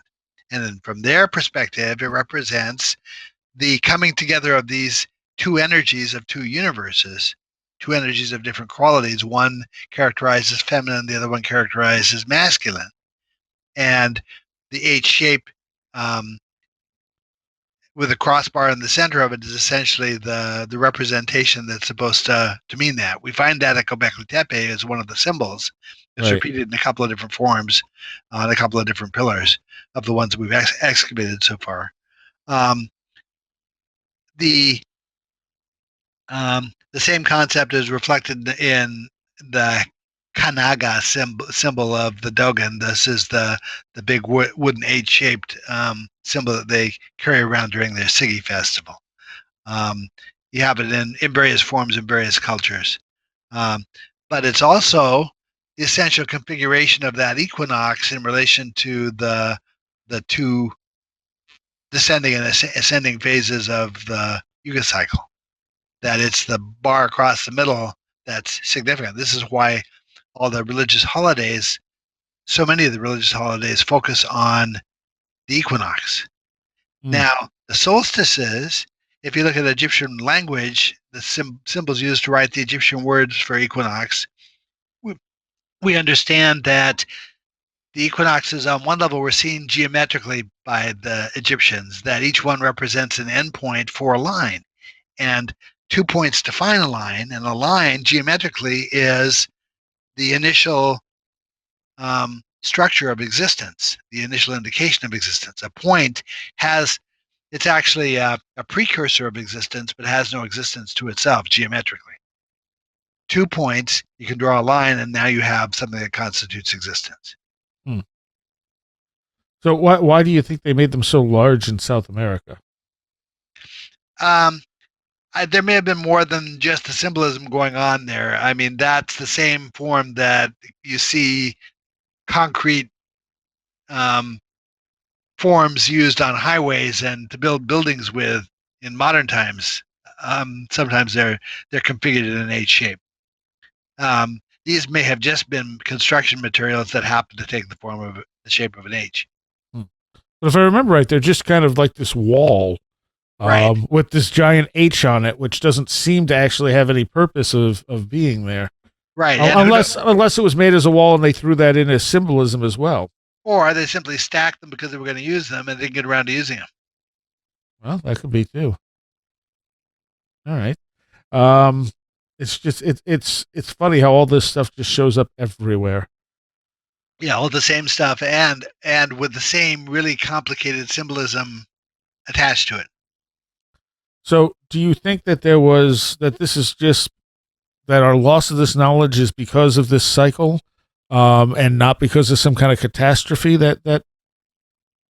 And then from their perspective, it represents the coming together of these two energies of two universes, two energies of different qualities. One characterized as feminine, the other one characterized as masculine. And the H shape um, with a crossbar in the center of it is essentially the representation that's supposed to mean that. We find that at Göbekli Tepe as one of the symbols. It's Right. repeated in a couple of different forms on a couple of different pillars of the ones that we've excavated so far. Um, the the same concept is reflected in the Kanaga symbol of the Dogon. This is the big wooden H-shaped symbol that they carry around during their Sigi festival. Um, you have it in various forms in various cultures. Um, but it's also the essential configuration of that equinox in relation to the two descending and ascending phases of the Yuga cycle. That it's the bar across the middle that's significant. This is why all the religious holidays, so many of the religious holidays, focus on the equinox. Mm. Now, the solstices, if you look at Egyptian language, the symbols used to write the Egyptian words for equinox, we, we understand that the equinoxes, on one level, were seen geometrically by the Egyptians, that each one represents an endpoint for a line. And 2 points define a line, and a line geometrically is the initial structure of existence, the initial indication of existence. A point has it's actually a precursor of existence, but has no existence to itself geometrically. 2 points, you can draw a line, and now you have something that constitutes existence. Hmm. So why do you think they made them so large in South America? Um, there may have been more than just the symbolism going on there. I mean, that's the same form that you see concrete um, forms used on highways and to build buildings with in modern times. Sometimes they're configured in an H shape. These may have just been construction materials that happen to take the form of the shape of an H. Hmm. But if I remember right, they're just kind of like this wall Right, with this giant H on it, which doesn't seem to actually have any purpose of being there, right. And unless it was made as a wall and they threw that in as symbolism as well. or they simply stacked them because they were going to use them and didn't get around to using them. Well, that could be too. All right. Um, it's just it's funny how all this stuff just shows up everywhere. Yeah, all the same stuff and with the same really complicated symbolism attached to it. So, do you think that this is just that our loss of this knowledge is because of this cycle, and not because of some kind of catastrophe that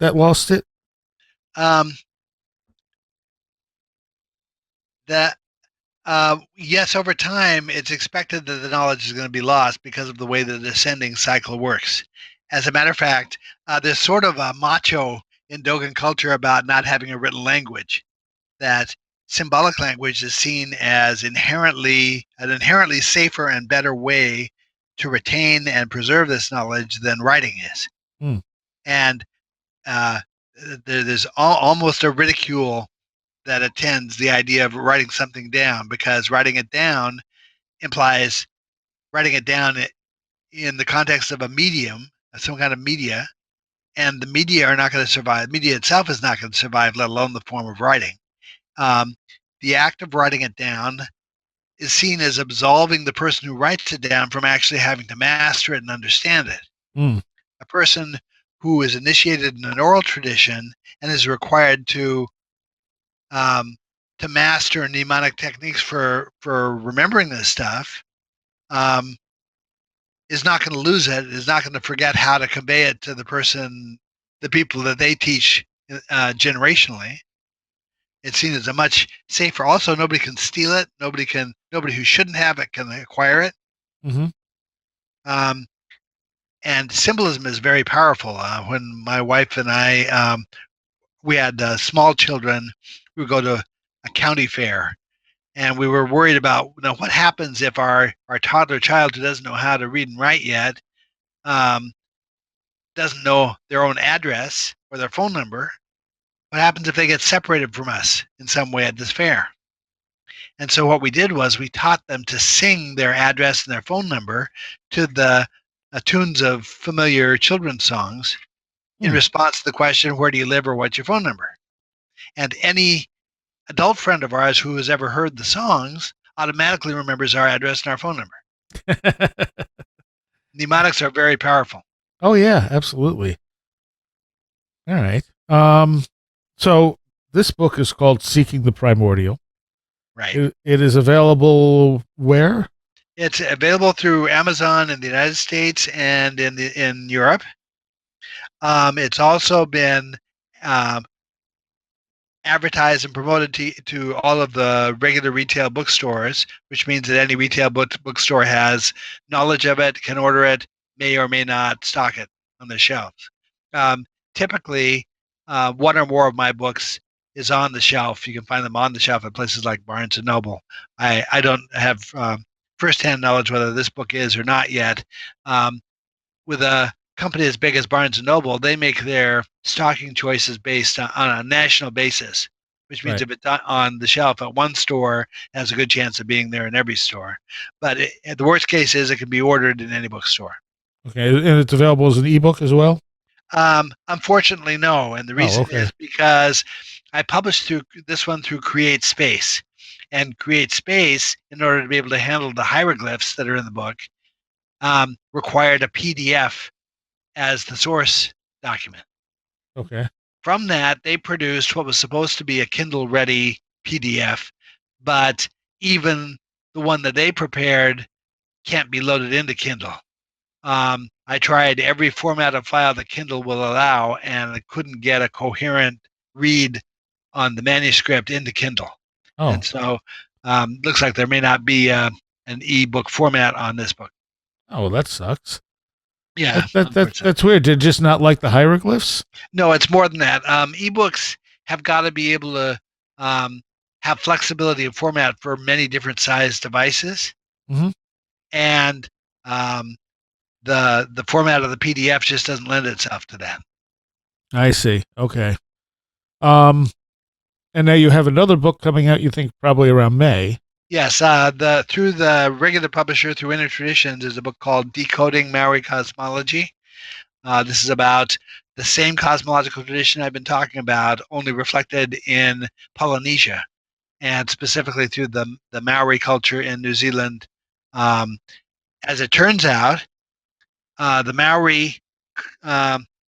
lost it? Um, that yes, over time, it's expected that the knowledge is going to be lost because of the way the descending cycle works. As a matter of fact, there's sort of a macho in Dogon culture about not having a written language. That symbolic language is seen as an inherently safer and better way to retain and preserve this knowledge than writing is. Hmm. And uh, there's almost a ridicule that attends the idea of writing something down because writing it down implies writing it down in the context of a medium, some kind of media, and the media are not going to survive. Media itself is not going to survive, let alone the form of writing. Um, the act of writing it down is seen as absolving the person who writes it down from actually having to master it and understand it. Hmm. A person who is initiated in an oral tradition and is required um, to master mnemonic techniques for remembering this stuff um, is not going to lose it. Is not going to forget how to convey it to the people that they teach generationally. It's seen as a much safer. Also, nobody can steal it. Nobody who shouldn't have it can acquire it. Mm-hmm. Um, And symbolism is very powerful. When my wife and I we had small children, we would go to a county fair, and we were worried about what happens if our toddler child who doesn't know how to read and write yet um, doesn't know their own address or their phone number. What happens if they get separated from us in some way at this fair? And so what we did was we taught them to sing their address and their phone number to the tunes of familiar children's songs in Hmm. response to the question, where do you live or what's your phone number? And any adult friend of ours who has ever heard the songs automatically remembers our address and our phone number. Mnemonics are very powerful. Oh yeah, absolutely. All right. So this book is called Seeking the Primordial. Right. It is available where? It's available through Amazon in the United States and in Europe. It's also been um, advertised and promoted to all of the regular retail bookstores, which means that any retail bookstore has knowledge of it, can order it, may or may not stock it on the shelves. Typically, one or more of my books is on the shelf. You can find them on the shelf at places like Barnes and Noble. I don't have firsthand knowledge whether this book is or not yet. With a company as big as Barnes and Noble, they make their stocking choices based on a national basis, which means Right. if it's on the shelf at one store, it has a good chance of being there in every store. But the worst case is it can be ordered in any bookstore. Okay, and it's available as an ebook as well. Unfortunately, no, and the Oh, reason okay. is because I published through this one through Create Space, and Create Space, in order to be able to handle the hieroglyphs that are in the book, required a PDF as the source document. Okay. From that, they produced what was supposed to be a Kindle ready PDF, but even the one that they prepared can't be loaded into Kindle. I tried every format of file that Kindle will allow, and I couldn't get a coherent read on the manuscript into Kindle. Oh. And so, looks like there may not be an ebook format on this book. Oh, well, that sucks. Yeah, unfortunately. That's weird. Did just not like the hieroglyphs? No, it's more than that. Ebooks have got to be able to um, have flexibility of format for many different size devices, Mm-hmm. and um, the format of the PDF just doesn't lend itself to that. I see. Okay. Um, and now you have another book coming out. You think probably around May. Yes, the through the regular publisher through Inner Traditions is a book called Decoding Maori Cosmology. This is about the same cosmological tradition I've been talking about, only reflected in Polynesia, and specifically through the Maori culture in New Zealand. Um, as it turns out, the Maori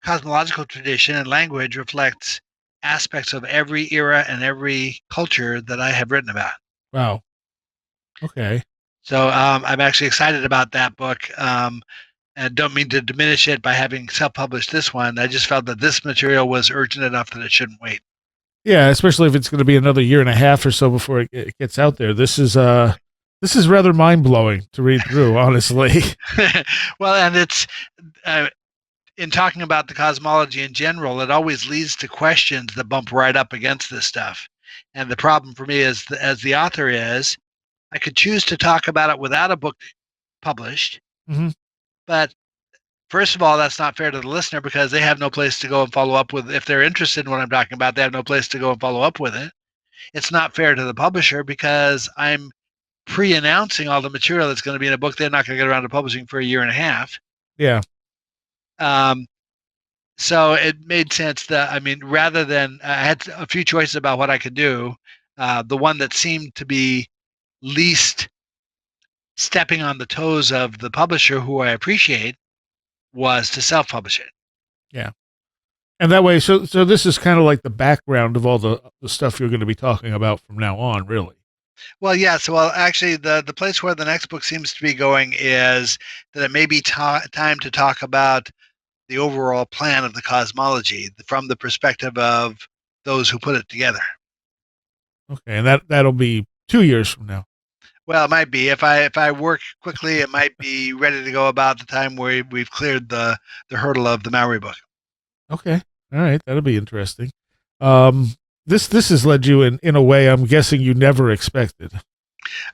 cosmological tradition and language reflects aspects of every era and every culture that I have written about. Wow. Okay. So I'm actually excited about that book. And don't mean to diminish it by having self-published this one. I just felt that this material was urgent enough that it shouldn't wait. Yeah, especially if it's going to be another year and a half or so before it gets out there. This is rather mind blowing to read through, honestly. Well, and it's uh, in talking about the cosmology in general, it always leads to questions that bump right up against this stuff. And the problem for me is, as the author is, I could choose to talk about it without a book published, Mm-hmm. but first of all, that's not fair to the listener because they have no place to go and follow up with. If they're interested in what I'm talking about, they have no place to go and follow up with it. It's not fair to the publisher because I'm pre-announcing all the material that's going to be in a book they're not going to get around to publishing for a year and a half. Yeah. Um, so it made sense that, I mean, rather than I had a few choices about what I could do, the one that seemed to be least stepping on the toes of the publisher, who I appreciate, was to self-publish it. Yeah. And that way, so this is kind of like the background of all the stuff you're going to be talking about from now on, really. Well, yes. Well, actually, the place where the next book seems to be going is that it may be time to talk about the overall plan of the cosmology from the perspective of those who put it together. Okay, and that'll be 2 years from now. Well, it might be. If I work quickly, it might be ready to go about the time where we've cleared the hurdle of the Maori book. Okay. All right. That'll be interesting. Um, this has led you in a way I'm guessing you never expected.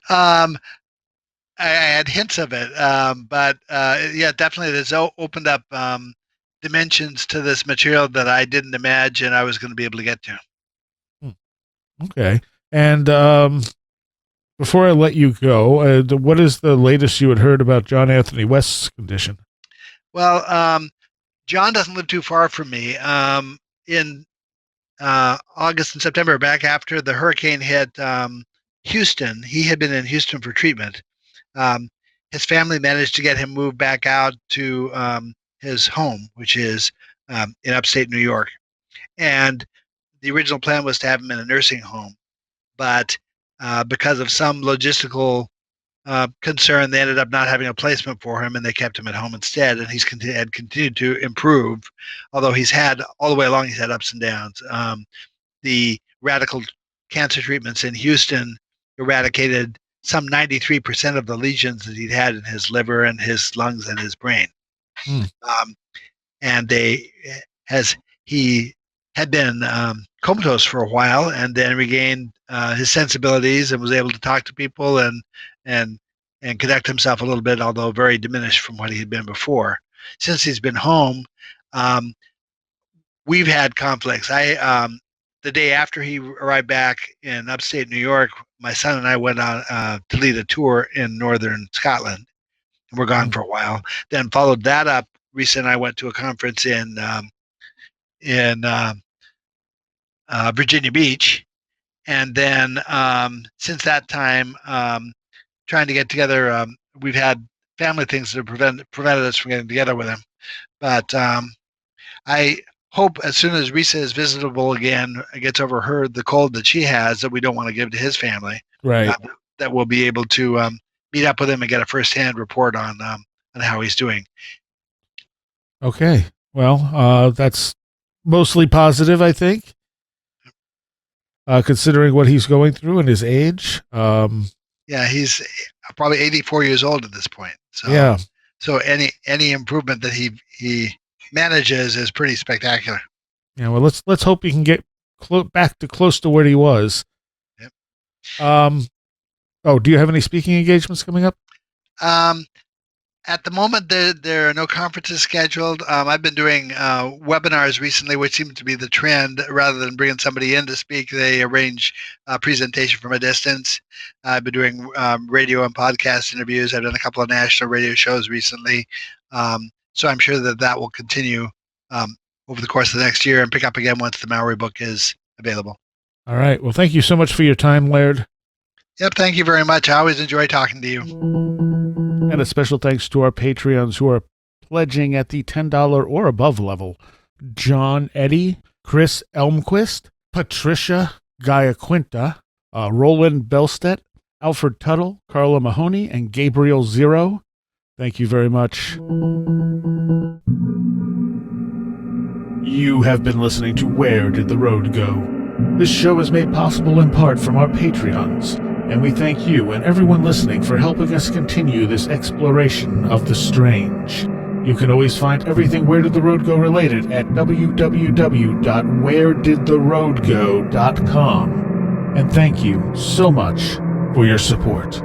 Um, I had hints of it, but yeah, definitely, there's opened up dimensions to this material that I didn't imagine I was going to be able to get to. Hmm. Okay. And before I let you go, what is the latest you had heard about John Anthony West's condition? Well, John doesn't live too far from me. In August and September, back after the hurricane hit Houston, he had been in Houston for treatment. Um, his family managed to get him moved back out to his home, which is in upstate New York. And the original plan was to have him in a nursing home, but because of some logistical concern, they ended up not having a placement for him, and they kept him at home instead. And had continued to improve, although he's had all the way along he's had ups and downs. The radical cancer treatments in Houston eradicated some 93% of the lesions that he'd had in his liver and his lungs and his brain. Hmm. And he had been comatose for a while, and then regained his sensibilities and was able to talk to people and conduct himself a little bit, although very diminished from what he had been before. Since he's been home, we've had conflicts. The day after he arrived back in upstate New York, my son and I went on to lead a tour in northern Scotland. We're gone for a while. Then followed that up. Risa and I went to a conference in Virginia Beach, and then since that time, trying to get together. We've had family things that have prevented us from getting together with him. But I hope as soon as Risa is visitable again, gets over the cold that she has that we don't want to give to his family, Right. that we'll be able to meet up with him and get a firsthand report on how he's doing. Okay. Well, that's mostly positive, I think, considering what he's going through and his age. Yeah, he's probably 84 years old at this point. So Yeah. So any improvement that he manages is pretty spectacular. Yeah. Well, let's hope he can get back to close to where he was. Yep. Oh, do you have any speaking engagements coming up? At the moment, there are no conferences scheduled. I've been doing webinars recently, which seems to be the trend. Rather than bringing somebody in to speak, they arrange a presentation from a distance. I've been doing radio and podcast interviews. I've done a couple of national radio shows recently. So I'm sure that will continue over the course of the next year and pick up again once the Maori book is available. All right. Well, thank you so much for your time, Laird. Yep, thank you very much. I always enjoy talking to you. And a special thanks to our Patreons who are pledging at the $10 or above level. John Eddy, Chris Elmquist, Patricia Giaquinta, Roland Belstedt, Alfred Tuttle, Carla Mahoney, and Gabriel Zero. Thank you very much. You have been listening to Where Did the Road Go? This show is made possible in part from our Patreons, and we thank you and everyone listening for helping us continue this exploration of the strange. You can always find everything Where Did the Road Go related at www.wheredidtheroadgo.com. And thank you so much for your support.